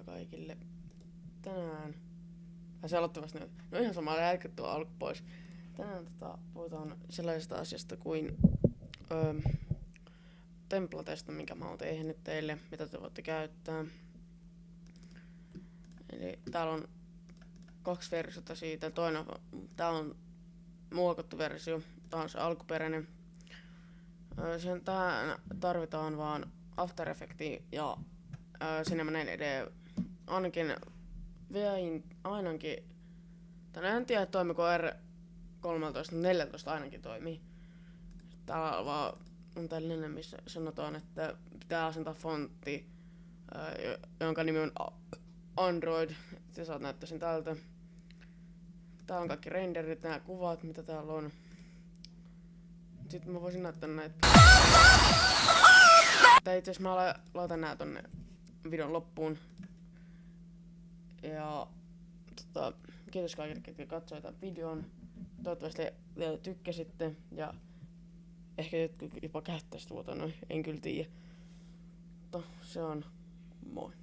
kaikille. Tänään... Se aloitti vasta nyt. No ihan sama, jälkeen tuo alku pois. Tänään puhutaan sellaisesta asiasta kuin templatesta, minkä mä oon tehnyt teille, mitä te voitte käyttää. Eli täällä on 2 versiota siitä. Tää on muokattu versio. Tää on se alkuperäinen. Sen tähän tarvitaan vaan After Effects ja Cinema 4D. Ainakin, en tiedä toimiko R13, 14 ainakin toimii. Täällä vaan on tällainen, missä sanotaan, että pitää asentaa fontti, jonka nimi on Android. Sä saat näyttää sen täältä. Täällä on kaikki renderit, nämä kuvat, mitä täällä on. Sitten mä voisin näyttää näitä. Itse asiassa mä laitan nää tonne videon loppuun. Ja kiitos kaikille, ketkä katsoivat tämän videon. Toivottavasti vielä tykkäsitte ja ehkä jotkut jopa käyttäisitte tuota, en kyllä tiedä. Mutta se on moi.